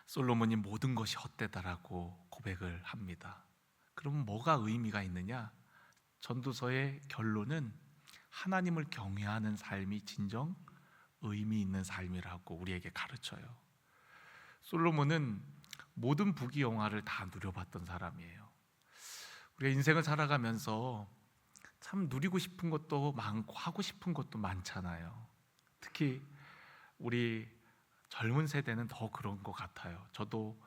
솔로몬이 모든 것이 헛되다라고 고백을 합니다. 그럼 뭐가 의미가 있느냐? 전도서의 결론은 하나님을 경외하는 삶이 진정 의미 있는 삶이라고 우리에게 가르쳐요. 솔로몬은 모든 부귀영화를 다 누려봤던 사람이에요. 우리가 인생을 살아가면서 참 누리고 싶은 것도 많고 하고 싶은 것도 많잖아요. 특히 우리 젊은 세대는 더 그런 것 같아요. 저도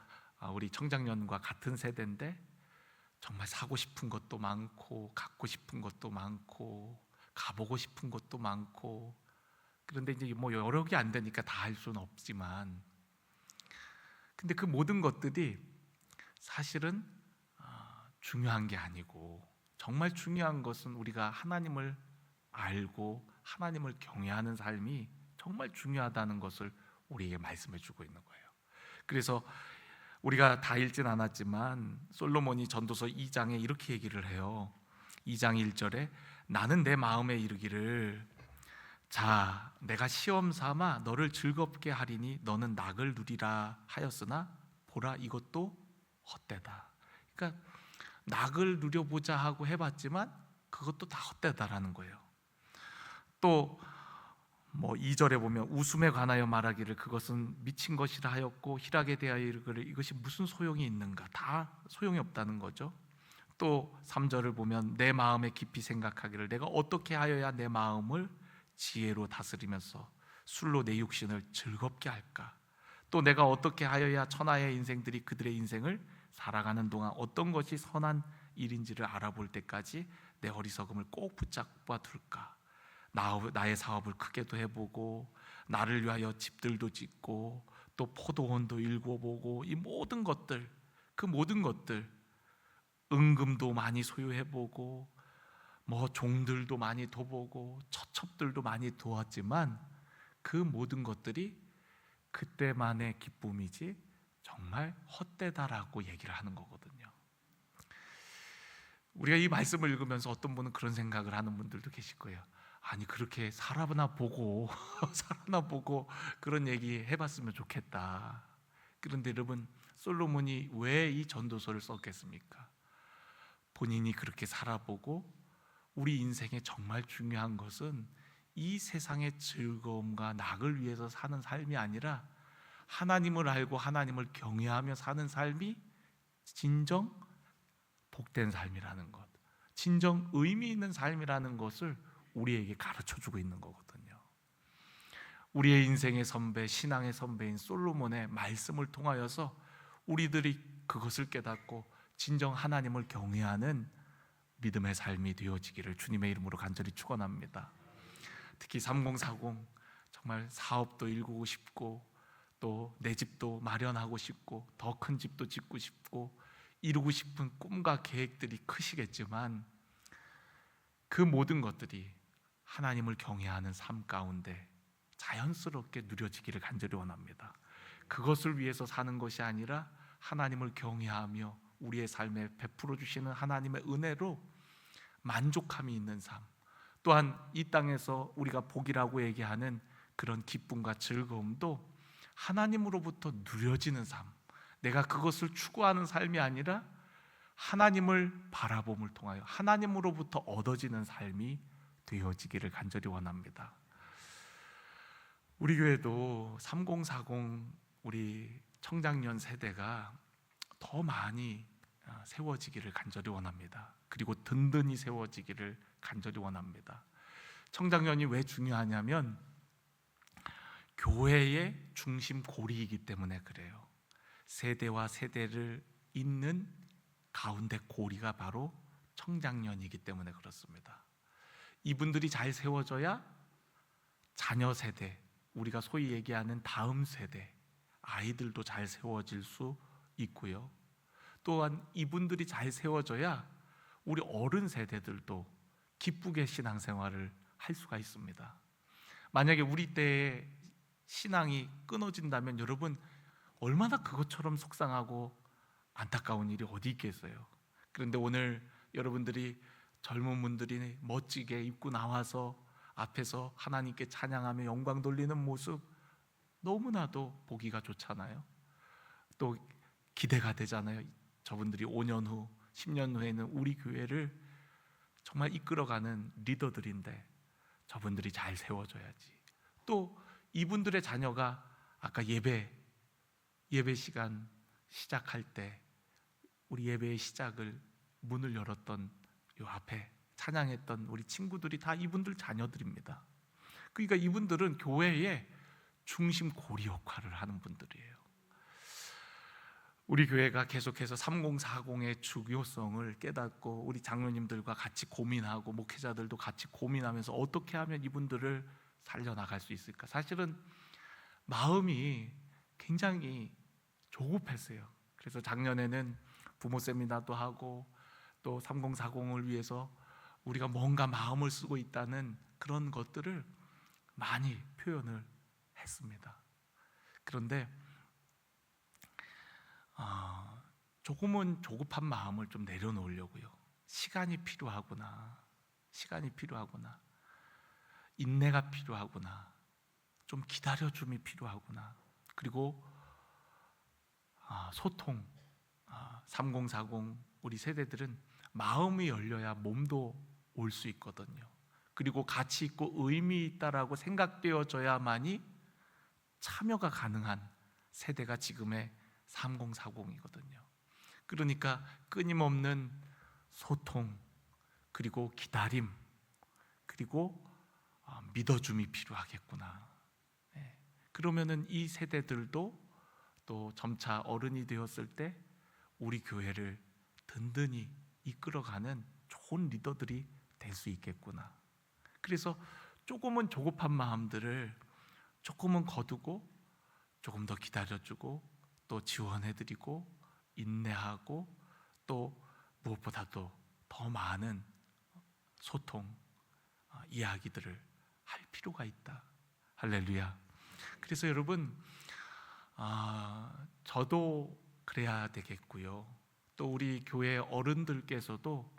우리 청장년과 같은 세대인데 정말 사고 싶은 것도 많고 갖고 싶은 것도 많고 가보고 싶은 것도 많고, 그런데 이제 뭐 여러 개 안 되니까 다 할 수는 없지만, 근데 그 모든 것들이 사실은 중요한 게 아니고, 정말 중요한 것은 우리가 하나님을 알고 하나님을 경외하는 삶이 정말 중요하다는 것을 우리에게 말씀해 주고 있는 거예요. 그래서 우리가 다 읽진 않았지만 솔로몬이 전도서 2장에 이렇게 얘기를 해요. 2장 1절에 나는 내 마음에 이르기를 자 내가 시험 삼아 너를 즐겁게 하리니 너는 낙을 누리라 하였으나 보라 이것도 헛되다. 그러니까 낙을 누려보자 하고 해봤지만 그것도 다 헛되다라는 거예요. 또 2절에 보면 웃음에 관하여 말하기를 그것은 미친 것이라 하였고 희락에 대하여 이르기를 이것이 무슨 소용이 있는가, 다 소용이 없다는 거죠. 또 3절을 보면 내 마음에 깊이 생각하기를 내가 어떻게 하여야 내 마음을 지혜로 다스리면서 술로 내 육신을 즐겁게 할까, 또 내가 어떻게 하여야 천하의 인생들이 그들의 인생을 살아가는 동안 어떤 것이 선한 일인지를 알아볼 때까지 내 어리석음을 꼭 붙잡아 둘까, 나의 사업을 크게도 해보고 나를 위하여 집들도 짓고 또 포도원도 일궈보고 이 모든 것들, 그 모든 것들, 은금도 많이 소유해보고 종들도 많이 둬보고 처첩들도 많이 두었지만 그 모든 것들이 그때만의 기쁨이지 정말 헛되다라고 얘기를 하는 거거든요. 우리가 이 말씀을 읽으면서 어떤 분은 그런 생각을 하는 분들도 계실 거예요. 아니 그렇게 살아나 보고 그런 얘기 해봤으면 좋겠다. 그런데 여러분, 솔로몬이 왜 이 전도서를 썼겠습니까? 본인이 그렇게 살아보고 우리 인생에 정말 중요한 것은 이 세상의 즐거움과 낙을 위해서 사는 삶이 아니라 하나님을 알고 하나님을 경외하며 사는 삶이 진정 복된 삶이라는 것, 진정 의미 있는 삶이라는 것을 우리에게 가르쳐주고 있는 거거든요. 우리의 인생의 선배, 신앙의 선배인 솔로몬의 말씀을 통하여서 우리들이 그것을 깨닫고 진정 하나님을 경외하는 믿음의 삶이 되어지기를 주님의 이름으로 간절히 축원합니다. 특히 3040 정말 사업도 일구고 싶고 또 내 집도 마련하고 싶고 더 큰 집도 짓고 싶고 이루고 싶은 꿈과 계획들이 크시겠지만 그 모든 것들이 하나님을 경외하는 삶 가운데 자연스럽게 누려지기를 간절히 원합니다. 그것을 위해서 사는 것이 아니라 하나님을 경외하며 우리의 삶에 베풀어 주시는 하나님의 은혜로 만족함이 있는 삶, 또한 이 땅에서 우리가 복이라고 얘기하는 그런 기쁨과 즐거움도 하나님으로부터 누려지는 삶, 내가 그것을 추구하는 삶이 아니라 하나님을 바라봄을 통하여 하나님으로부터 얻어지는 삶이 되어지기를 간절히 원합니다. 우리 교회도 3040 우리 청장년 세대가 더 많이 세워지기를 간절히 원합니다. 그리고 든든히 세워지기를 간절히 원합니다. 청장년이 왜 중요하냐면 교회의 중심 고리이기 때문에 그래요. 세대와 세대를 잇는 가운데 고리가 바로 청장년이기 때문에 그렇습니다. 이분들이 잘 세워져야 자녀 세대, 우리가 소위 얘기하는 다음 세대, 아이들도 잘 세워질 수 있고요. 또한 이분들이 잘 세워져야 우리 어른 세대들도 기쁘게 신앙생활을 할 수가 있습니다. 만약에 우리 때의 신앙이 끊어진다면 여러분 얼마나 그것처럼 속상하고 안타까운 일이 어디 있겠어요. 그런데 오늘 여러분들이 젊은 분들이 멋지게 입고 나와서 앞에서 하나님께 찬양하며 영광 돌리는 모습 너무나도 보기가 좋잖아요. 또 기대가 되잖아요. 저분들이 5년 후, 10년 후에는 우리 교회를 정말 이끌어가는 리더들인데 저분들이 잘 세워줘야지. 또 이분들의 자녀가 아까 예배 시간 시작할 때 우리 예배의 시작을 문을 열었던 요 앞에 찬양했던 우리 친구들이 다 이분들 자녀들입니다. 그러니까 이분들은 교회의 중심 고리 역할을 하는 분들이에요. 우리 교회가 계속해서 3040의 중요성을 깨닫고 우리 장로님들과 같이 고민하고 목회자들도 같이 고민하면서 어떻게 하면 이분들을 살려나갈 수 있을까? 사실은 마음이 굉장히 조급했어요. 그래서 작년에는 부모 세미나도 하고 또 3040을 위해서 우리가 뭔가 마음을 쓰고 있다는 그런 것들을 많이 표현을 했습니다. 그런데 조금은 조급한 마음을 좀 내려놓으려고요. 시간이 필요하구나, 인내가 필요하구나, 좀 기다려줌이 필요하구나. 그리고 소통, 3040 우리 세대들은 마음이 열려야 몸도 올 수 있거든요. 그리고 가치 있고 의미 있다라고 생각되어져야만이 참여가 가능한 세대가 지금의 3040이거든요. 그러니까 끊임없는 소통, 그리고 기다림, 그리고 믿어줌이 필요하겠구나. 그러면은 이 세대들도 또 점차 어른이 되었을 때 우리 교회를 든든히 이끌어가는 좋은 리더들이 될 수 있겠구나. 그래서 조금은 조급한 마음들을 조금은 거두고 조금 더 기다려주고 또 지원해드리고 인내하고 또 무엇보다도 더 많은 소통, 이야기들을 할 필요가 있다. 할렐루야. 그래서 여러분, 저도 그래야 되겠고요. 또 우리 교회 어른들께서도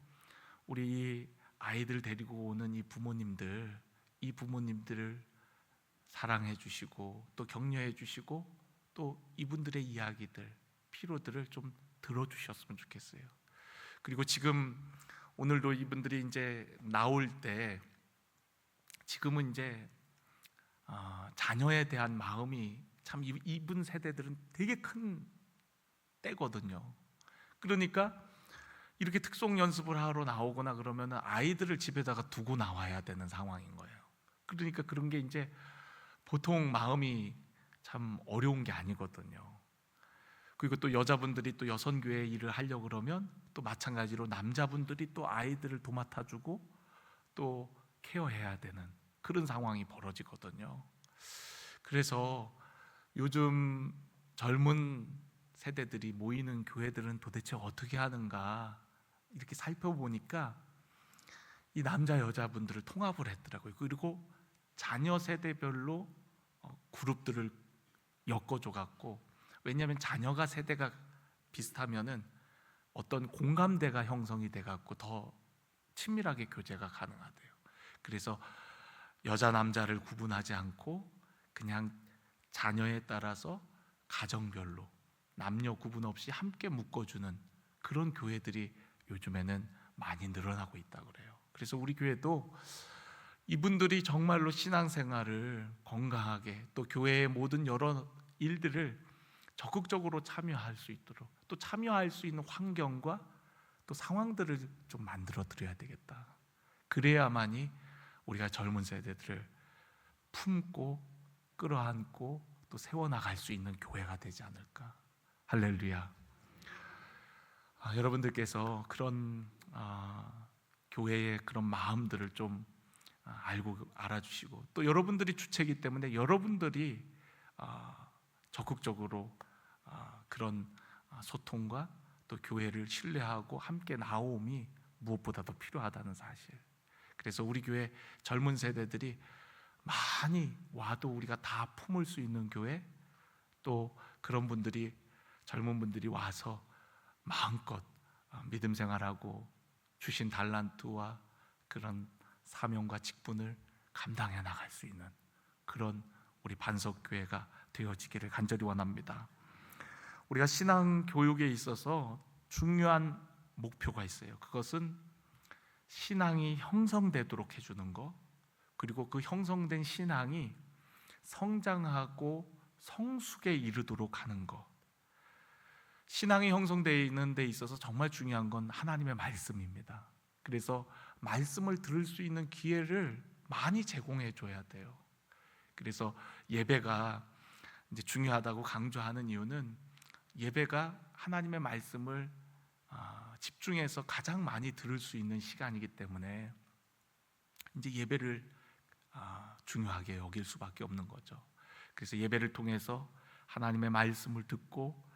우리 아이들 데리고 오는 이 부모님들을 사랑해 주시고 또 격려해 주시고 또 이분들의 이야기들, 피로들을 좀 들어주셨으면 좋겠어요. 그리고 지금 오늘도 이분들이 이제 나올 때 지금은 이제 자녀에 대한 마음이 참 이분 세대들은 되게 큰 때거든요. 그러니까 이렇게 특송 연습을 하러 나오거나 그러면 아이들을 집에다가 두고 나와야 되는 상황인 거예요. 그러니까 그런 게 이제 보통 마음이 참 어려운 게 아니거든요. 그리고 또 여자분들이 또 여선교회 일을 하려고 그러면 또 마찬가지로 남자분들이 또 아이들을 도맡아주고 또 케어해야 되는 그런 상황이 벌어지거든요. 그래서 요즘 젊은 세대들이 모이는 교회들은 도대체 어떻게 하는가 이렇게 살펴보니까 이 남자 여자분들을 통합을 했더라고요. 그리고 자녀 세대별로 그룹들을 엮어줘 갖고, 왜냐하면 자녀가 세대가 비슷하면은 어떤 공감대가 형성이 돼 갖고 더 친밀하게 교제가 가능하대요. 그래서 여자 남자를 구분하지 않고 그냥 자녀에 따라서 가정별로 남녀 구분 없이 함께 묶어주는 그런 교회들이 요즘에는 많이 늘어나고 있다고 그래요. 그래서 우리 교회도 이분들이 정말로 신앙생활을 건강하게 또 교회의 모든 여러 일들을 적극적으로 참여할 수 있도록 또 참여할 수 있는 환경과 또 상황들을 좀 만들어 드려야 되겠다. 그래야만이 우리가 젊은 세대들을 품고 끌어안고 또 세워나갈 수 있는 교회가 되지 않을까. 할렐루야. 여러분들께서 그런 교회의 그런 마음들을 좀 알고 알아주시고 또 여러분들이 주체이기 때문에 여러분들이 적극적으로 그런 소통과 또 교회를 신뢰하고 함께 나옴이 무엇보다도 필요하다는 사실. 그래서 우리 교회 젊은 세대들이 많이 와도 우리가 다 품을 수 있는 교회, 또 그런 분들이 젊은 분들이 와서 마음껏 믿음 생활하고 주신 달란트와 그런 사명과 직분을 감당해 나갈 수 있는 그런 우리 반석교회가 되어지기를 간절히 원합니다. 우리가 신앙 교육에 있어서 중요한 목표가 있어요. 그것은 신앙이 형성되도록 해주는 것, 그리고 그 형성된 신앙이 성장하고 성숙에 이르도록 하는 것. 신앙이 형성되는 데 있어서 정말 중요한 건 하나님의 말씀입니다. 그래서 말씀을 들을 수 있는 기회를 많이 제공해 줘야 돼요. 그래서 예배가 이제 중요하다고 강조하는 이유는 예배가 하나님의 말씀을 집중해서 가장 많이 들을 수 있는 시간이기 때문에 이제 예배를 중요하게 여길 수밖에 없는 거죠. 그래서 예배를 통해서 하나님의 말씀을 듣고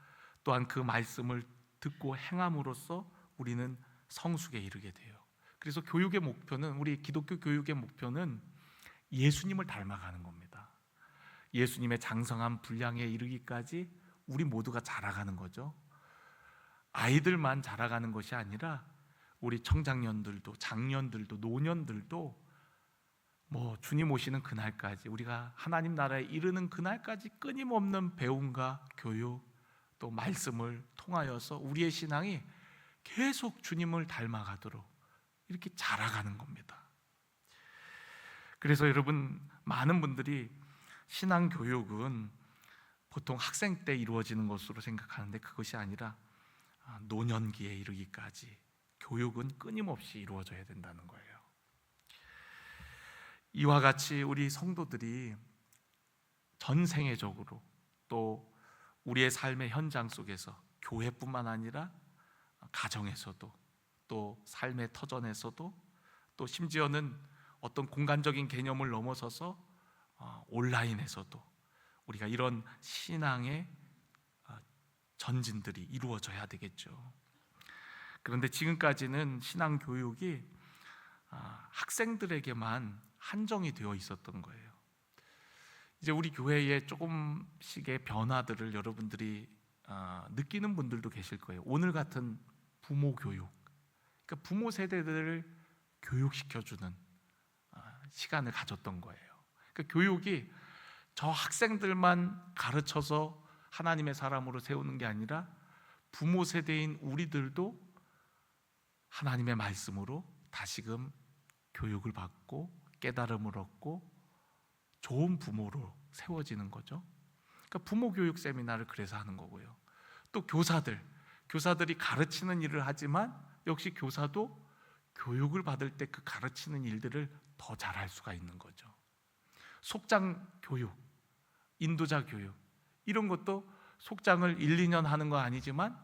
또한 그 말씀을 듣고 행함으로써 우리는 성숙에 이르게 돼요. 그래서 교육의 목표는, 우리 기독교 교육의 목표는 예수님을 닮아가는 겁니다. 예수님의 장성한 분량에 이르기까지 우리 모두가 자라가는 거죠. 아이들만 자라가는 것이 아니라 우리 청장년들도, 장년들도, 노년들도 주님 오시는 그날까지, 우리가 하나님 나라에 이르는 그날까지 끊임없는 배움과 교육, 또 말씀을 통하여서 우리의 신앙이 계속 주님을 닮아가도록 이렇게 자라가는 겁니다. 그래서 여러분, 많은 분들이 신앙 교육은 보통 학생 때 이루어지는 것으로 생각하는데 그것이 아니라 노년기에 이르기까지 교육은 끊임없이 이루어져야 된다는 거예요. 이와 같이 우리 성도들이 전생애적으로 또 우리의 삶의 현장 속에서 교회뿐만 아니라 가정에서도, 또 삶의 터전에서도, 또 심지어는 어떤 공간적인 개념을 넘어서서 온라인에서도 우리가 이런 신앙의 전진들이 이루어져야 되겠죠. 그런데 지금까지는 신앙 교육이 학생들에게만 한정이 되어 있었던 거예요. 이제 우리 교회에 조금씩의 변화들을 여러분들이 느끼는 분들도 계실 거예요. 오늘 같은 부모 교육, 그러니까 부모 세대들을 교육시켜주는 시간을 가졌던 거예요. 그러니까 교육이 저 학생들만 가르쳐서 하나님의 사람으로 세우는 게 아니라 부모 세대인 우리들도 하나님의 말씀으로 다시금 교육을 받고 깨달음을 얻고 좋은 부모로 세워지는 거죠. 그러니까 부모 교육 세미나를 그래서 하는 거고요. 또 교사들이 가르치는 일을 하지만 역시 교사도 교육을 받을 때 그 가르치는 일들을 더 잘할 수가 있는 거죠. 속장 교육, 인도자 교육, 이런 것도 속장을 1, 2년 하는 거 아니지만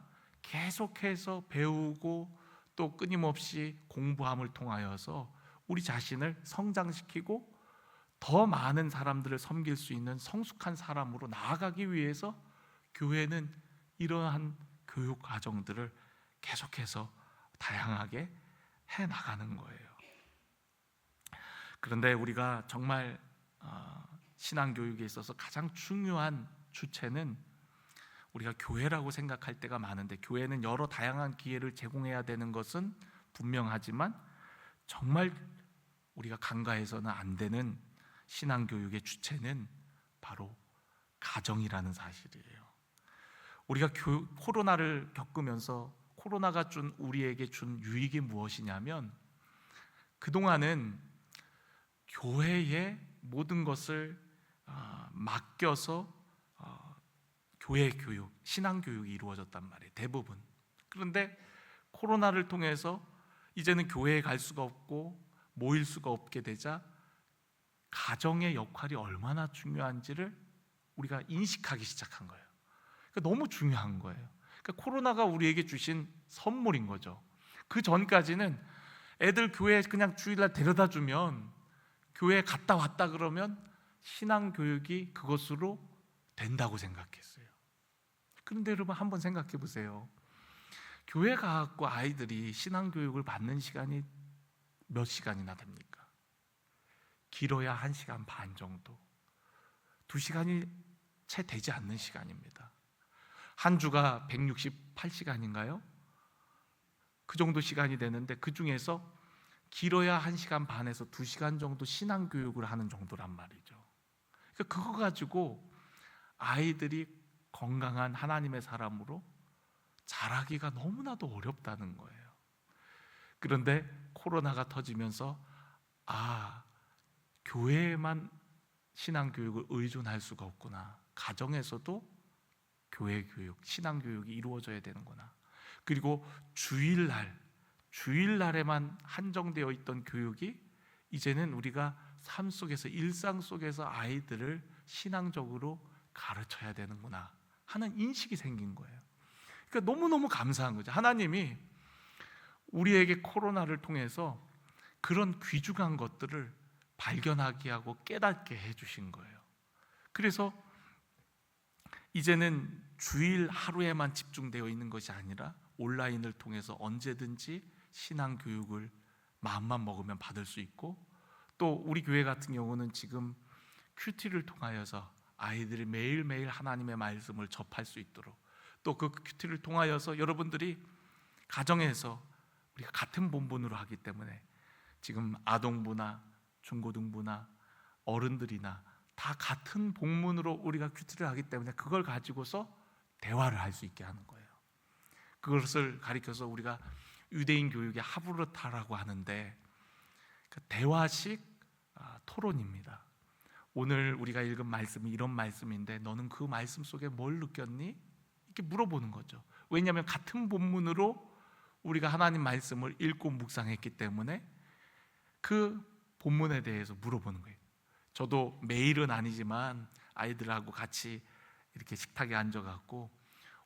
계속해서 배우고 또 끊임없이 공부함을 통하여서 우리 자신을 성장시키고 더 많은 사람들을 섬길 수 있는 성숙한 사람으로 나아가기 위해서 교회는 이러한 교육 과정들을 계속해서 다양하게 해나가는 거예요. 그런데 우리가 정말 신앙교육에 있어서 가장 중요한 주체는 우리가 교회라고 생각할 때가 많은데, 교회는 여러 다양한 기회를 제공해야 되는 것은 분명하지만 정말 우리가 간과해서는 안 되는 신앙교육의 주체는 바로 가정이라는 사실이에요. 우리가 코로나를 겪으면서 코로나가 우리에게 준 유익이 무엇이냐면, 그동안은 교회에 모든 것을 맡겨서 교회 교육, 신앙 교육이 이루어졌단 말이에요, 대부분. 그런데 코로나를 통해서 이제는 교회에 갈 수가 없고 모일 수가 없게 되자 가정의 역할이 얼마나 중요한지를 우리가 인식하기 시작한 거예요. 그러니까 너무 중요한 거예요. 그러니까 코로나가 우리에게 주신 선물인 거죠. 그 전까지는 애들 교회에 그냥 주일날 데려다 주면, 교회에 갔다 왔다 그러면 신앙 교육이 그것으로 된다고 생각했어요. 그런데 여러분, 한번 생각해 보세요. 교회 가고 아이들이 신앙 교육을 받는 시간이 몇 시간이나 됩니까? 길어야 1시간 반 정도, 2시간이 채 되지 않는 시간입니다. 한 주가 168시간인가요? 그 정도 시간이 되는데 그 중에서 길어야 1시간 반에서 2시간 정도 신앙 교육을 하는 정도란 말이죠. 그러니까 그거 가지고 아이들이 건강한 하나님의 사람으로 자라기가 너무나도 어렵다는 거예요. 그런데 코로나가 터지면서 교회에만 신앙교육을 의존할 수가 없구나. 가정에서도 교회 교육, 신앙교육이 이루어져야 되는구나. 그리고 주일날에만 한정되어 있던 교육이 이제는 우리가 삶 속에서, 일상 속에서 아이들을 신앙적으로 가르쳐야 되는구나 하는 인식이 생긴 거예요. 그러니까 너무너무 감사한 거죠. 하나님이 우리에게 코로나를 통해서 그런 귀중한 것들을 발견하게 하고 깨닫게 해주신 거예요. 그래서 이제는 주일 하루에만 집중되어 있는 것이 아니라 온라인을 통해서 언제든지 신앙교육을 마음만 먹으면 받을 수 있고, 또 우리 교회 같은 경우는 지금 큐티를 통하여서 아이들이 매일매일 하나님의 말씀을 접할 수 있도록, 또 그 큐티를 통하여서 여러분들이 가정에서 우리가 같은 본분으로 하기 때문에 지금 아동부나 중고등부나 어른들이나 다 같은 본문으로 우리가 큐티를 하기 때문에 그걸 가지고서 대화를 할 수 있게 하는 거예요. 그것을 가리켜서 우리가 유대인 교육의 하브르타라고 하는데, 대화식 토론입니다. 오늘 우리가 읽은 말씀이 이런 말씀인데 너는 그 말씀 속에 뭘 느꼈니? 이렇게 물어보는 거죠. 왜냐하면 같은 본문으로 우리가 하나님 말씀을 읽고 묵상했기 때문에 그 본문에 대해서 물어보는 거예요. 저도 매일은 아니지만 아이들하고 같이 이렇게 식탁에 앉아갖고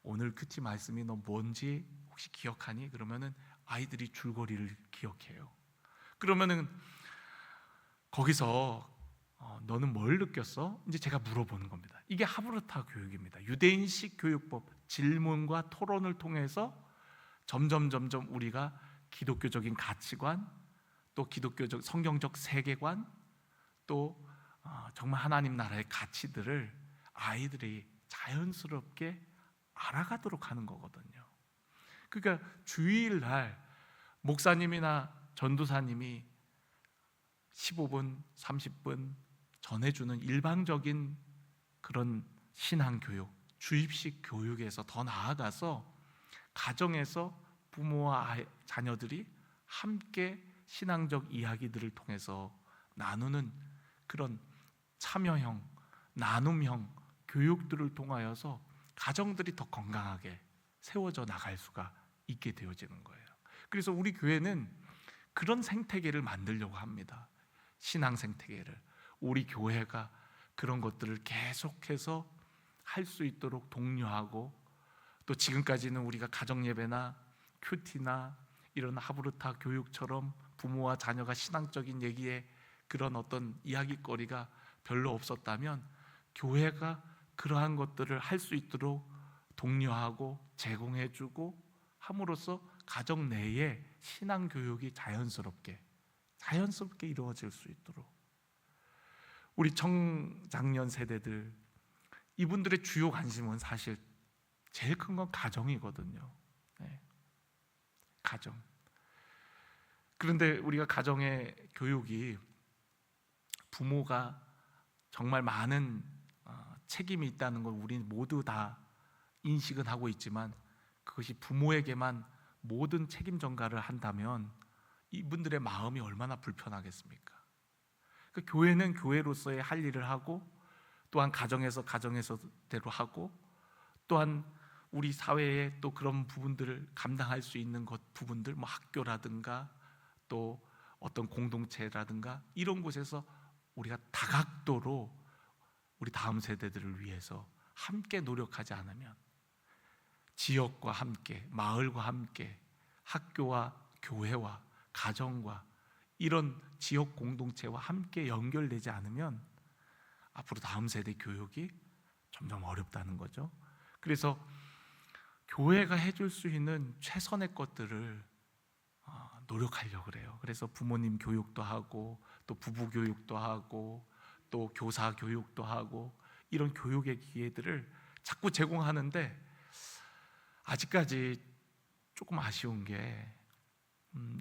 오늘 큐티 말씀이 너 뭔지 혹시 기억하니? 그러면은 아이들이 줄거리를 기억해요. 그러면은 거기서 너는 뭘 느꼈어? 이제 제가 물어보는 겁니다. 이게 하브르타 교육입니다. 유대인식 교육법, 질문과 토론을 통해서 점점 우리가 기독교적인 가치관, 또 기독교적 성경적 세계관, 또 정말 하나님 나라의 가치들을 아이들이 자연스럽게 알아가도록 하는 거거든요. 그러니까 주일날 목사님이나 전도사님이 15분, 30분 전해주는 일방적인 그런 신앙교육, 주입식 교육에서 더 나아가서 가정에서 부모와 자녀들이 함께 신앙적 이야기들을 통해서 나누는 그런 참여형, 나눔형 교육들을 통하여서 가정들이 더 건강하게 세워져 나갈 수가 있게 되어지는 거예요. 그래서 우리 교회는 그런 생태계를 만들려고 합니다. 신앙 생태계를. 우리 교회가 그런 것들을 계속해서 할 수 있도록 독려하고, 또 지금까지는 우리가 가정예배나 큐티나 이런 하브르타 교육처럼 부모와 자녀가 신앙적인 얘기에 그런 어떤 이야기거리가 별로 없었다면, 교회가 그러한 것들을 할 수 있도록 독려하고 제공해주고 함으로써 가정 내에 신앙교육이 자연스럽게 이루어질 수 있도록, 우리 청장년 세대들, 이분들의 주요 관심은 사실 제일 큰 건 가정이거든요. 네. 가정. 그런데 우리가 가정의 교육이 부모가 정말 많은 책임이 있다는 걸 우리 모두 다 인식은 하고 있지만, 그것이 부모에게만 모든 책임 전가를 한다면 이분들의 마음이 얼마나 불편하겠습니까? 그 교회는 교회로서의 할 일을 하고, 또한 가정에서 가정에서대로 하고, 또한 우리 사회에 또 그런 부분들을 감당할 수 있는 부분들, 뭐 학교라든가 또 어떤 공동체라든가 이런 곳에서 우리가 다각도로 우리 다음 세대들을 위해서 함께 노력하지 않으면, 지역과 함께, 마을과 함께, 학교와 교회와 가정과 이런 지역 공동체와 함께 연결되지 않으면 앞으로 다음 세대 교육이 점점 어렵다는 거죠. 그래서 교회가 해줄 수 있는 최선의 것들을 노력하려고 그래요. 그래서 부모님 교육도 하고, 또 부부 교육도 하고, 또 교사 교육도 하고, 이런 교육의 기회들을 자꾸 제공하는데 아직까지 조금 아쉬운 게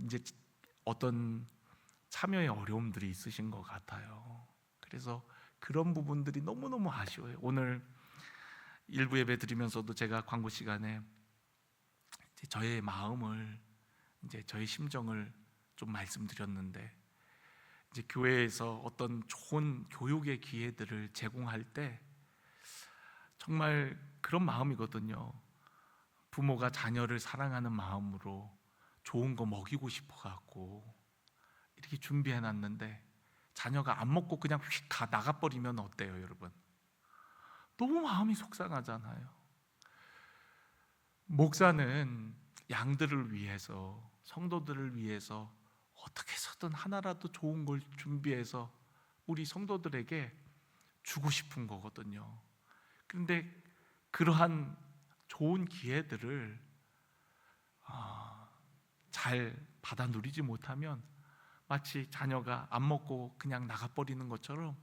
이제 어떤 참여의 어려움들이 있으신 것 같아요. 그래서 그런 부분들이 너무너무 아쉬워요. 오늘 일부 예배 드리면서도 제가 광고 시간에 이제 저의 마음을, 이제 저의 심정을 좀 말씀드렸는데, 이제 교회에서 어떤 좋은 교육의 기회들을 제공할 때 정말 그런 마음이거든요. 부모가 자녀를 사랑하는 마음으로 좋은 거 먹이고 싶어 갖고 이렇게 준비해 놨는데 자녀가 안 먹고 그냥 휙 나가버리면 어때요, 여러분? 너무 마음이 속상하잖아요. 목사는 양들을 위해서, 성도들을 위해서 어떻게 해서든 하나라도 좋은 걸 준비해서 우리 성도들에게 주고 싶은 거거든요. 그런데 그러한 좋은 기회들을 잘 받아 누리지 못하면 마치 자녀가 안 먹고 그냥 나가버리는 것처럼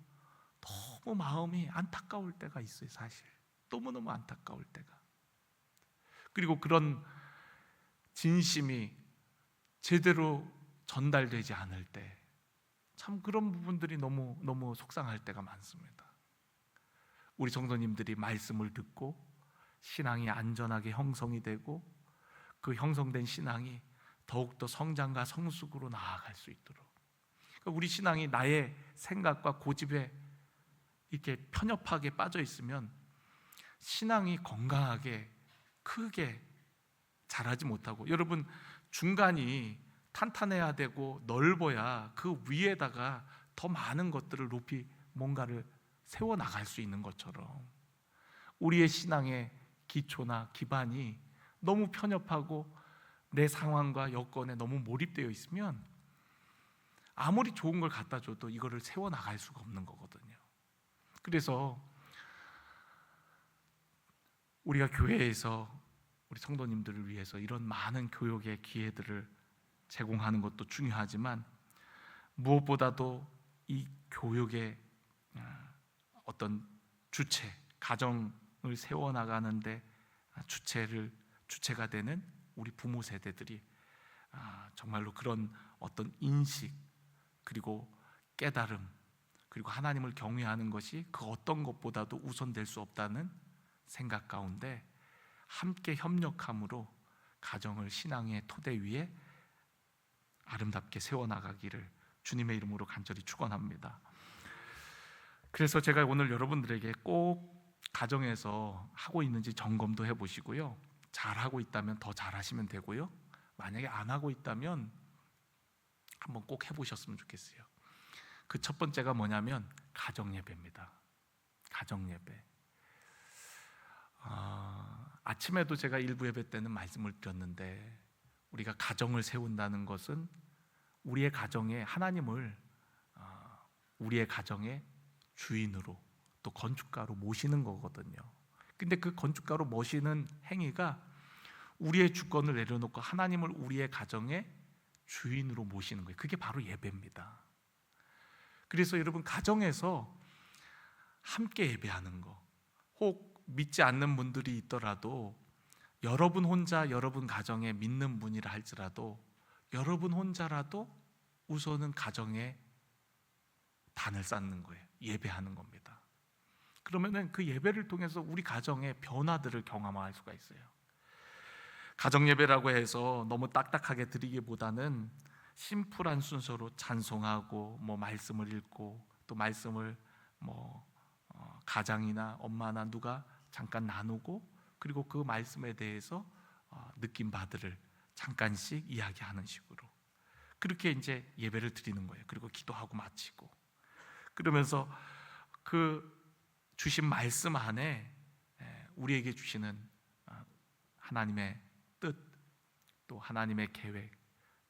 너무 마음이 안타까울 때가 있어요. 사실 너무너무 안타까울 때가. 그리고 그런 진심이 제대로 전달되지 않을 때 참 그런 부분들이 너무 속상할 때가 많습니다. 우리 성도님들이 말씀을 듣고 신앙이 안전하게 형성이 되고 그 형성된 신앙이 더욱더 성장과 성숙으로 나아갈 수 있도록, 그러니까 우리 신앙이 나의 생각과 고집에 이렇게 편협하게 빠져 있으면 신앙이 건강하게 크게 자라지 못하고, 여러분 중간이 탄탄해야 되고 넓어야 그 위에다가 더 많은 것들을 높이 뭔가를 세워나갈 수 있는 것처럼 우리의 신앙의 기초나 기반이 너무 편협하고 내 상황과 여건에 너무 몰입되어 있으면 아무리 좋은 걸 갖다 줘도 이거를 세워나갈 수가 없는 거거든요. 그래서 우리가 교회에서 우리 성도님들을 위해서 이런 많은 교육의 기회들을 제공하는 것도 중요하지만 무엇보다도 이 교육의 어떤 주체, 가정을 세워나가는데 주체가 되는 우리 부모 세대들이 정말로 그런 어떤 인식, 그리고 깨달음, 그리고 하나님을 경외하는 것이 그 어떤 것보다도 우선될 수 없다는 생각 가운데 함께 협력함으로 가정을 신앙의 토대 위에 아름답게 세워나가기를 주님의 이름으로 간절히 축원합니다. 그래서 제가 오늘 여러분들에게 꼭 가정에서 하고 있는지 점검도 해보시고요, 잘하고 있다면 더 잘하시면 되고요, 만약에 안 하고 있다면 한번 꼭 해보셨으면 좋겠어요. 그 첫 번째가 뭐냐면 가정예배입니다. 가정예배. 아침에도 제가 일부 예배 때는 말씀을 드렸는데, 우리가 가정을 세운다는 것은 우리의 가정에 하나님을 우리의 가정의 주인으로 또 건축가로 모시는 거거든요. 근데 그 건축가로 모시는 행위가 우리의 주권을 내려놓고 하나님을 우리의 가정의 주인으로 모시는 거예요. 그게 바로 예배입니다. 그래서 여러분 가정에서 함께 예배하는 거, 혹 믿지 않는 분들이 있더라도 여러분 혼자 여러분 가정에 믿는 분이라 할지라도 여러분 혼자라도 우선은 가정에 단을 쌓는 거예요. 예배하는 겁니다. 그러면은 그 예배를 통해서 우리 가정의 변화들을 경험할 수가 있어요. 가정 예배라고 해서 너무 딱딱하게 드리기보다는 심플한 순서로 찬송하고 말씀을 읽고 또 말씀을 가장이나 엄마나 누가 잠깐 나누고, 그리고 그 말씀에 대해서 느낀 바들을 잠깐씩 이야기하는 식으로 그렇게 이제 예배를 드리는 거예요. 그리고 기도하고 마치고, 그러면서 그 주신 말씀 안에 우리에게 주시는 하나님의 뜻, 또 하나님의 계획,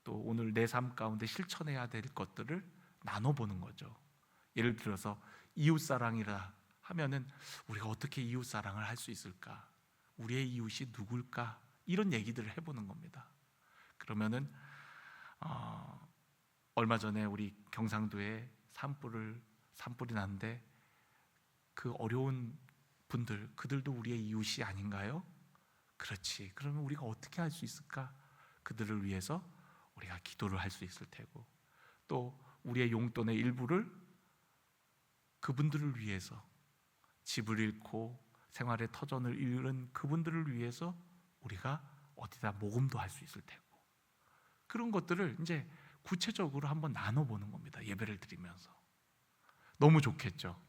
또 오늘 내 삶 가운데 실천해야 될 것들을 나눠보는 거죠. 예를 들어서 이웃사랑이라 하면은 우리가 어떻게 이웃사랑을 할 수 있을까? 우리의 이웃이 누굴까? 이런 얘기들을 해보는 겁니다. 그러면은 얼마 전에 우리 경상도에 산불이 났는데 그 어려운 분들, 그들도 우리의 이웃이 아닌가요? 그렇지. 그러면 우리가 어떻게 할 수 있을까? 그들을 위해서 우리가 기도를 할 수 있을 테고, 또 우리의 용돈의 일부를 그분들을 위해서 집을 잃고 생활의 터전을 잃은 그분들을 위해서 우리가 어디다 모금도 할 수 있을 테고, 그런 것들을 이제 구체적으로 한번 나눠보는 겁니다. 예배를 드리면서. 너무 좋겠죠?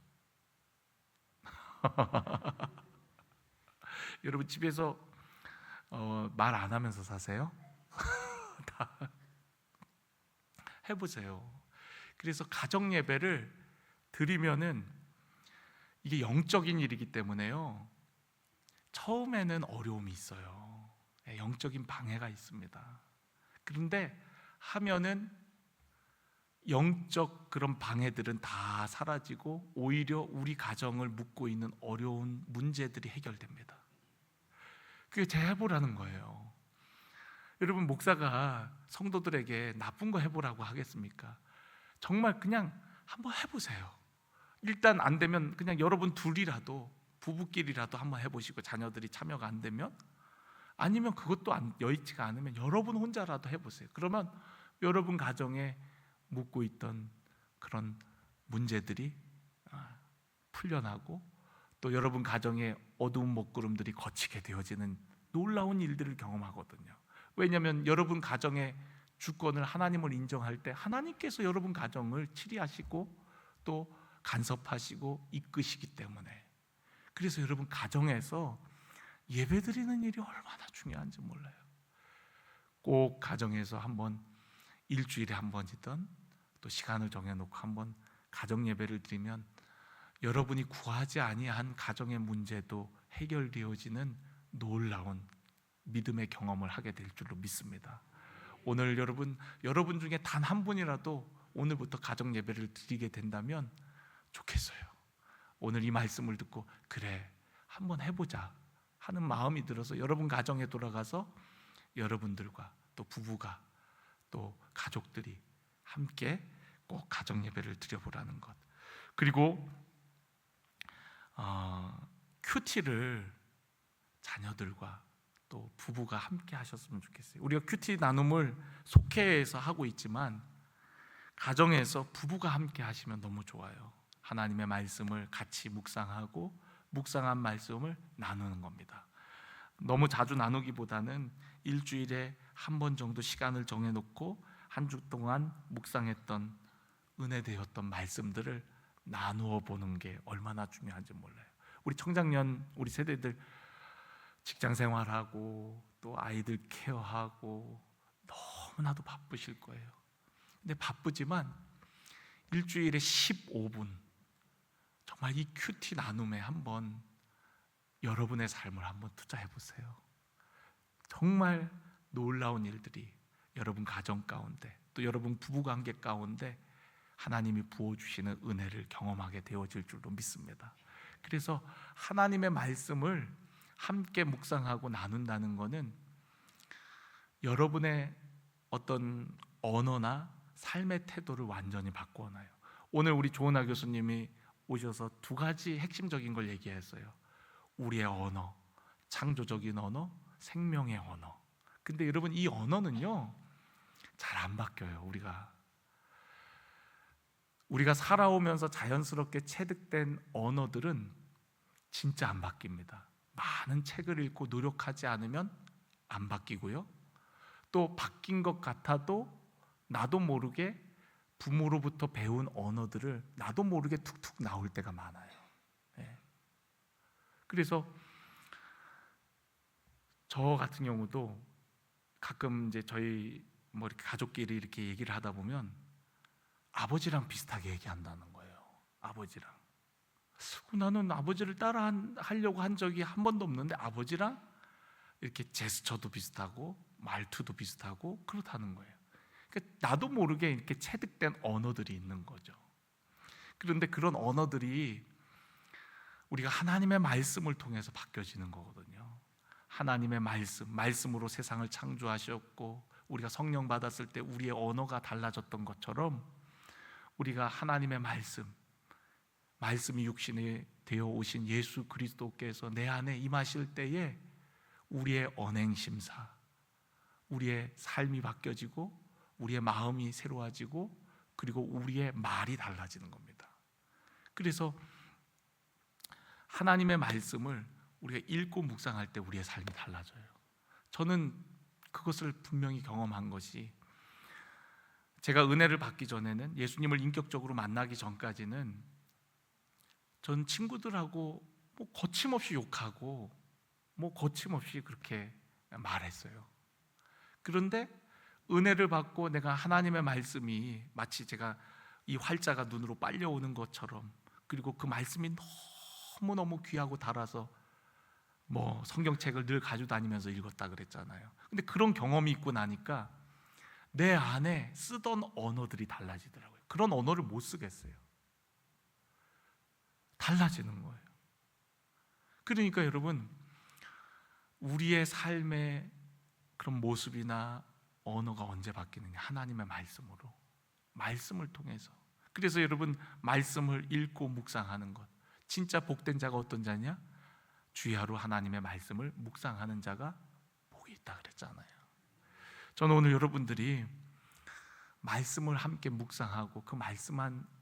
여러분 집에서 말 안 하면서 사세요? 다 해보세요. 그래서 가정 예배를 드리면은 이게 영적인 일이기 때문에요, 처음에는 어려움이 있어요. 영적인 방해가 있습니다. 그런데 하면은 영적 그런 방해들은 다 사라지고 오히려 우리 가정을 묶고 있는 어려운 문제들이 해결됩니다. 그게 제 해보라는 거예요. 여러분, 목사가 성도들에게 나쁜 거 해보라고 하겠습니까? 정말 그냥 한번 해보세요. 일단 안 되면 그냥 여러분 둘이라도, 부부끼리라도 한번 해보시고, 자녀들이 참여가 안 되면, 아니면 그것도 여의치가 않으면 여러분 혼자라도 해보세요. 그러면 여러분 가정에 묻고 있던 그런 문제들이 풀려나고, 또 여러분 가정의 어두운 먹구름들이 거치게 되어지는 놀라운 일들을 경험하거든요. 왜냐하면 여러분 가정의 주권을 하나님을 인정할 때 하나님께서 여러분 가정을 치리하시고 또 간섭하시고 이끄시기 때문에. 그래서 여러분 가정에서 예배드리는 일이 얼마나 중요한지 몰라요. 꼭 가정에서 한번, 일주일에 한 번이든 또 시간을 정해놓고 한번 가정 예배를 드리면 여러분이 구하지 아니한 가정의 문제도 해결되어지는 놀라운 믿음의 경험을 하게 될 줄로 믿습니다. 오늘 여러분 중에 단 한 분이라도 오늘부터 가정 예배를 드리게 된다면 좋겠어요. 오늘 이 말씀을 듣고 그래, 한번 해보자 하는 마음이 들어서 여러분 가정에 돌아가서 여러분들과 또 부부가 또 가족들이 함께 꼭 가정 예배를 드려보라는 것. 그리고 큐티를 자녀들과 또 부부가 함께 하셨으면 좋겠어요. 우리가 큐티 나눔을 속회에서 하고 있지만 가정에서 부부가 함께 하시면 너무 좋아요. 하나님의 말씀을 같이 묵상하고 묵상한 말씀을 나누는 겁니다. 너무 자주 나누기보다는 일주일에 한 번 정도 시간을 정해놓고 한 주 동안 묵상했던 은혜되었던 말씀들을 나누어 보는 게 얼마나 중요한지 몰라요. 우리 청장년, 우리 세대들 직장 생활하고 또 아이들 케어하고 너무나도 바쁘실 거예요. 근데 바쁘지만 일주일에 15분 정말 이 큐티 나눔에 한번 여러분의 삶을 한번 투자해 보세요. 정말 놀라운 일들이 여러분 가정 가운데 또 여러분 부부관계 가운데 하나님이 부어주시는 은혜를 경험하게 되어질 줄로 믿습니다. 그래서 하나님의 말씀을 함께 묵상하고 나눈다는 것은 여러분의 어떤 언어나 삶의 태도를 완전히 바꾸어놔요. 오늘 우리 조은하 교수님이 오셔서 두 가지 핵심적인 걸 얘기했어요. 우리의 언어, 창조적인 언어, 생명의 언어. 근데 여러분, 이 언어는요 잘 안 바뀌어요. 우리가 살아오면서 자연스럽게 체득된 언어들은 진짜 안 바뀝니다. 많은 책을 읽고 노력하지 않으면 안 바뀌고요, 또 바뀐 것 같아도 나도 모르게 부모로부터 배운 언어들을 나도 모르게 툭툭 나올 때가 많아요. 그래서 저 같은 경우도 가끔 이제 저희 이렇게 가족끼리 이렇게 얘기를 하다 보면 아버지랑 비슷하게 얘기한다는 거예요. 아버지랑. 나는 아버지를 따라 하려고 한 적이 한 번도 없는데 아버지랑 이렇게 제스처도 비슷하고 말투도 비슷하고 그렇다는 거예요. 그러니까 나도 모르게 이렇게 체득된 언어들이 있는 거죠. 그런데 그런 언어들이 우리가 하나님의 말씀을 통해서 바뀌어지는 거거든요. 하나님의 말씀으로 세상을 창조하셨고 우리가 성령 받았을 때 우리의 언어가 달라졌던 것처럼 우리가 하나님의 말씀이 육신이 되어 오신 예수 그리스도께서 내 안에 임하실 때에 우리의 언행심사, 우리의 삶이 바뀌어지고 우리의 마음이 새로워지고 그리고 우리의 말이 달라지는 겁니다. 그래서 하나님의 말씀을 우리가 읽고 묵상할 때 우리의 삶이 달라져요. 저는 그것을 분명히 경험한 것이, 제가 은혜를 받기 전에는, 예수님을 인격적으로 만나기 전까지는 전 친구들하고 뭐 거침없이 욕하고 뭐 거침없이 그렇게 말했어요. 그런데 은혜를 받고 내가 하나님의 말씀이 마치 제가 이 활자가 눈으로 빨려오는 것처럼, 그리고 그 말씀이 너무너무 귀하고 달아서 뭐 성경책을 늘 가지고 다니면서 읽었다 그랬잖아요. 근데 그런 경험이 있고 나니까 내 안에 쓰던 언어들이 달라지더라고요. 그런 언어를 못 쓰겠어요. 달라지는 거예요. 그러니까 여러분, 우리의 삶의 그런 모습이나 언어가 언제 바뀌느냐? 하나님의 말씀으로, 말씀을 통해서. 그래서 여러분, 말씀을 읽고 묵상하는 것, 진짜 복된 자가 어떤 자냐? 주야로 하나님의 말씀을 묵상하는 자가 복이 있다 그랬잖아요. 저는 오늘 여러분들이 말씀을 함께 묵상하고 그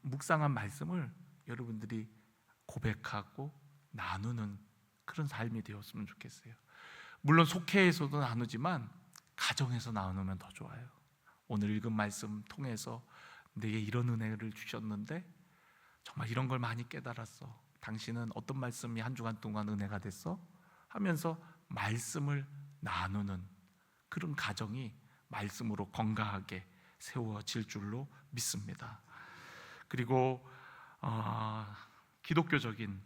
묵상한 말씀을 여러분들이 고백하고 나누는 그런 삶이 되었으면 좋겠어요. 물론 속회에서도 나누지만 가정에서 나누면 더 좋아요. 오늘 읽은 말씀 통해서 내게 이런 은혜를 주셨는데 정말 이런 걸 많이 깨달았어. 당신은 어떤 말씀이 한 주간 동안 은혜가 됐어? 하면서 말씀을 나누는 그런 가정이 말씀으로 건강하게 세워질 줄로 믿습니다. 그리고 기독교적인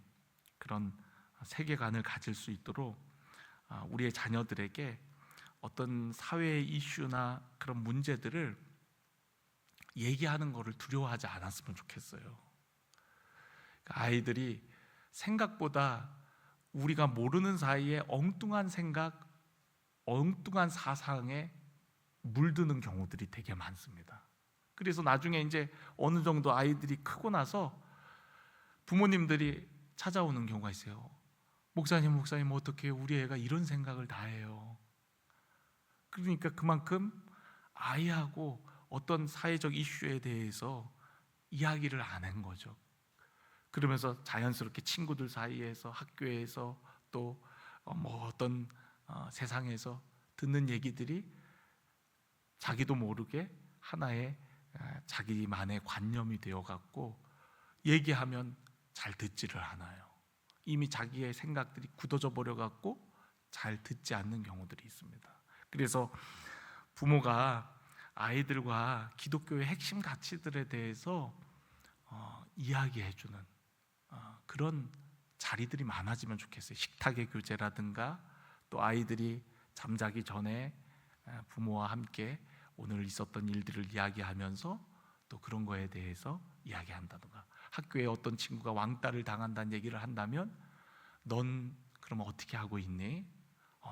그런 세계관을 가질 수 있도록 우리의 자녀들에게 어떤 사회의 이슈나 그런 문제들을 얘기하는 것을 두려워하지 않았으면 좋겠어요. 아이들이 생각보다 우리가 모르는 사이에 엉뚱한 생각, 엉뚱한 사상에 물드는 경우들이 되게 많습니다. 그래서 나중에 이제 어느 정도 아이들이 크고 나서 부모님들이 찾아오는 경우가 있어요. 목사님 어떻게 우리 애가 이런 생각을 다 해요? 그러니까 그만큼 아이하고 어떤 사회적 이슈에 대해서 이야기를 안 한 거죠. 그러면서 자연스럽게 친구들 사이에서, 학교에서, 또 뭐 어떤 세상에서 듣는 얘기들이 자기도 모르게 하나의 자기만의 관념이 되어갖고 얘기하면 잘 듣지를 않아요. 이미 자기의 생각들이 굳어져 버려갖고 잘 듣지 않는 경우들이 있습니다. 그래서 부모가 아이들과 기독교의 핵심 가치들에 대해서 이야기해주는 그런 자리들이 많아지면 좋겠어요. 식탁의 교제라든가, 또 아이들이 잠자기 전에 부모와 함께 오늘 있었던 일들을 이야기하면서 또 그런 거에 대해서 이야기한다든가, 학교에 어떤 친구가 왕따를 당한다는 얘기를 한다면 넌 그러면 어떻게 하고 있니?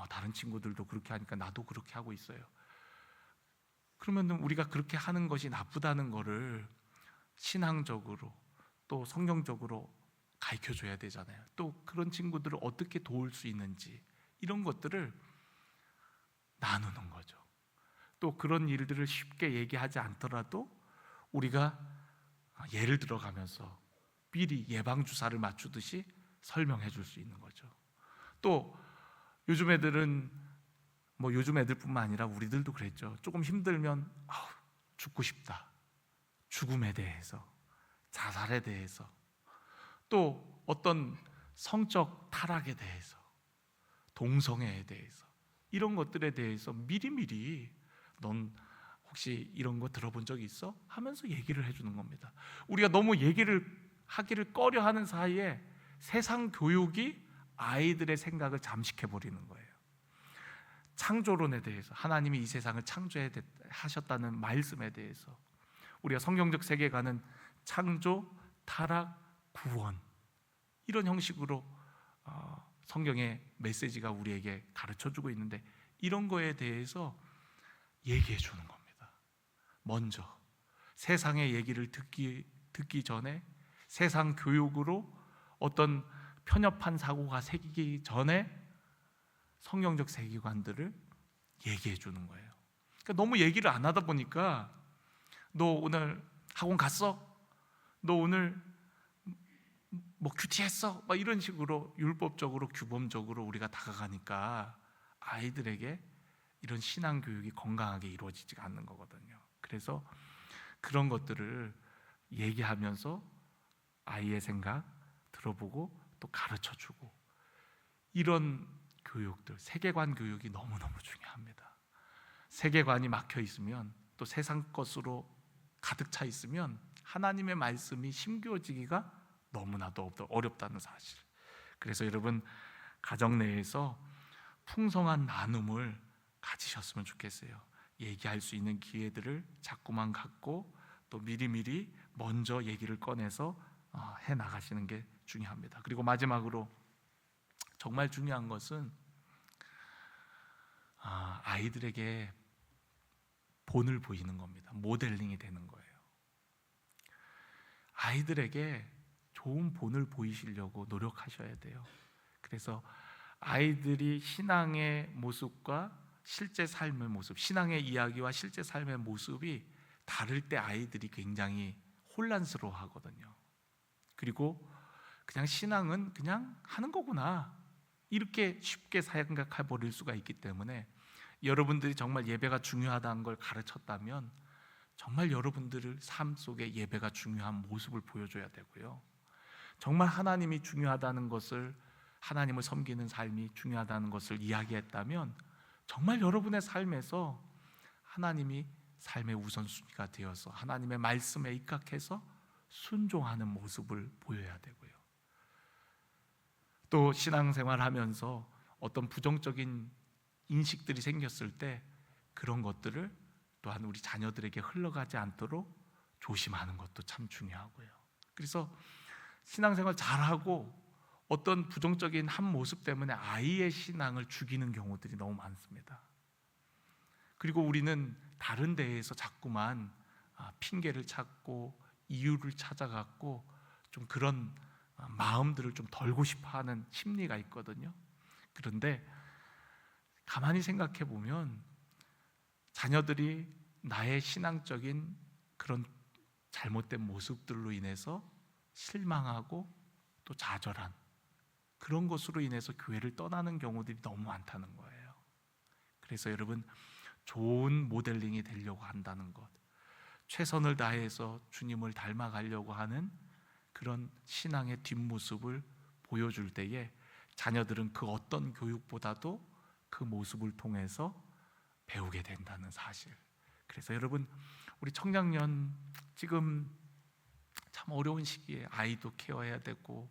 다른 친구들도 그렇게 하니까 나도 그렇게 하고 있어요. 그러면 우리가 그렇게 하는 것이 나쁘다는 거를 신앙적으로 또 성경적으로 가르쳐줘야 되잖아요. 또 그런 친구들을 어떻게 도울 수 있는지, 이런 것들을 나누는 거죠. 또 그런 일들을 쉽게 얘기하지 않더라도 우리가 예를 들어가면서 미리 예방주사를 맞추듯이 설명해 줄 수 있는 거죠. 또 요즘 애들은 뭐 요즘 애들뿐만 아니라 우리들도 그랬죠. 조금 힘들면 죽고 싶다, 죽음에 대해서, 자살에 대해서, 또 어떤 성적 타락에 대해서, 동성애에 대해서, 이런 것들에 대해서 미리미리 넌 혹시 이런 거 들어본 적 있어? 하면서 얘기를 해주는 겁니다. 우리가 너무 얘기를 하기를 꺼려하는 사이에 세상 교육이 아이들의 생각을 잠식해버리는 거예요. 창조론에 대해서, 하나님이 이 세상을 창조하셨다는 말씀에 대해서, 우리가 성경적 세계관은 창조, 타락, 구원, 이런 형식으로 성경의 메시지가 우리에게 가르쳐주고 있는데, 이런 거에 대해서 얘기해 주는 겁니다. 먼저 세상의 얘기를 듣기 전에, 세상 교육으로 어떤 편협한 사고가 새기기 전에 성경적 세계관들을 얘기해 주는 거예요. 그러니까 너무 얘기를 안 하다 보니까, 너 오늘 학원 갔어? 너 오늘 뭐 큐티했어 막 이런 식으로 율법적으로 규범적으로 우리가 다가가니까 아이들에게 이런 신앙 교육이 건강하게 이루어지지가 않는 거거든요. 그래서 그런 것들을 얘기하면서 아이의 생각 들어보고 또 가르쳐주고, 이런 교육들, 세계관 교육이 너무너무 중요합니다. 세계관이 막혀 있으면, 또 세상 것으로 가득 차 있으면 하나님의 말씀이 심겨지기가 너무나도 어렵다는 사실. 그래서 여러분, 가정 내에서 풍성한 나눔을 가지셨으면 좋겠어요. 얘기할 수 있는 기회들을 자꾸만 갖고 또 미리미리 먼저 얘기를 꺼내서 해 나가시는 게 중요합니다. 그리고 마지막으로 정말 중요한 것은 아이들에게 본을 보이는 겁니다. 모델링이 되는 거예요. 아이들에게 좋은 본을 보이시려고 노력하셔야 돼요. 그래서 아이들이 신앙의 모습과 실제 삶의 모습, 신앙의 이야기와 실제 삶의 모습이 다를 때 아이들이 굉장히 혼란스러워 하거든요. 그리고 그냥 신앙은 그냥 하는 거구나, 이렇게 쉽게 생각해 버릴 수가 있기 때문에 여러분들이 정말 예배가 중요하다는 걸 가르쳤다면 정말 여러분들의 삶 속에 예배가 중요한 모습을 보여줘야 되고요. 정말 하나님이 중요하다는 것을, 하나님을 섬기는 삶이 중요하다는 것을 이야기했다면 정말 여러분의 삶에서 하나님이 삶의 우선순위가 되어서 하나님의 말씀에 입각해서 순종하는 모습을 보여야 되고요. 또 신앙생활하면서 어떤 부정적인 인식들이 생겼을 때 그런 것들을 또한 우리 자녀들에게 흘러가지 않도록 조심하는 것도 참 중요하고요. 그래서 신앙생활 잘하고 어떤 부정적인 한 모습 때문에 아이의 신앙을 죽이는 경우들이 너무 많습니다. 그리고 우리는 다른 데에서 자꾸만 핑계를 찾고 이유를 찾아갖고 좀 그런 마음들을 좀 덜고 싶어하는 심리가 있거든요. 그런데 가만히 생각해 보면 자녀들이 나의 신앙적인 그런 잘못된 모습들로 인해서 실망하고 또 좌절한 그런 것으로 인해서 교회를 떠나는 경우들이 너무 많다는 거예요. 그래서 여러분, 좋은 모델링이 되려고 한다는 것, 최선을 다해서 주님을 닮아가려고 하는 그런 신앙의 뒷모습을 보여줄 때에 자녀들은 그 어떤 교육보다도 그 모습을 통해서 배우게 된다는 사실. 그래서 여러분, 우리 청장년 지금 참 어려운 시기에 아이도 케어해야 되고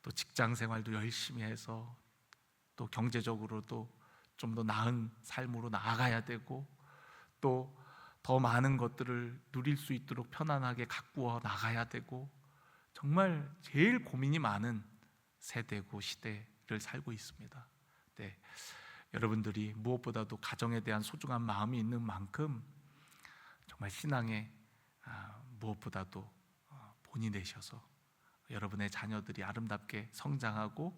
또 직장 생활도 열심히 해서 또 경제적으로도 좀 더 나은 삶으로 나아가야 되고 또 더 많은 것들을 누릴 수 있도록 편안하게 가꾸어 나가야 되고, 정말 제일 고민이 많은 세대고 시대를 살고 있습니다. 네, 여러분들이 무엇보다도 가정에 대한 소중한 마음이 있는 만큼 정말 신앙에 무엇보다도 본이 되셔서 여러분의 자녀들이 아름답게 성장하고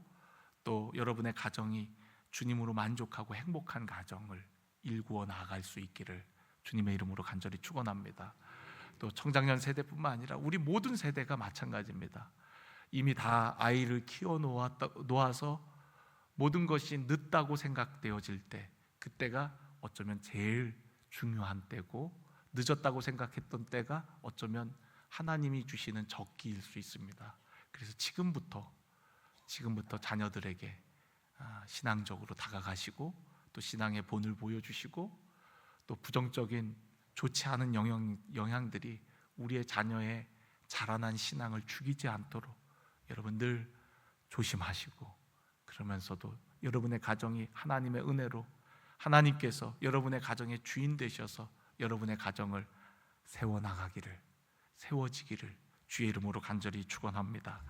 또 여러분의 가정이 주님으로 만족하고 행복한 가정을 일구어 나아갈 수 있기를 주님의 이름으로 간절히 축원합니다. 또 청장년 세대뿐만 아니라 우리 모든 세대가 마찬가지입니다. 이미 다 아이를 키워 놓아서 모든 것이 늦다고 생각되어질 때, 그때가 어쩌면 제일 중요한 때고, 늦었다고 생각했던 때가 어쩌면 하나님이 주시는 적기일 수 있습니다. 그래서 지금부터 자녀들에게 신앙적으로 다가가시고 또 신앙의 본을 보여주시고, 또 부정적인 좋지 않은 영향들이 우리의 자녀의 자라난 신앙을 죽이지 않도록 여러분 늘 조심하시고, 그러면서도 여러분의 가정이 하나님의 은혜로 하나님께서 여러분의 가정의 주인 되셔서 여러분의 가정을 세워지기를 주의 이름으로 간절히 축원합니다.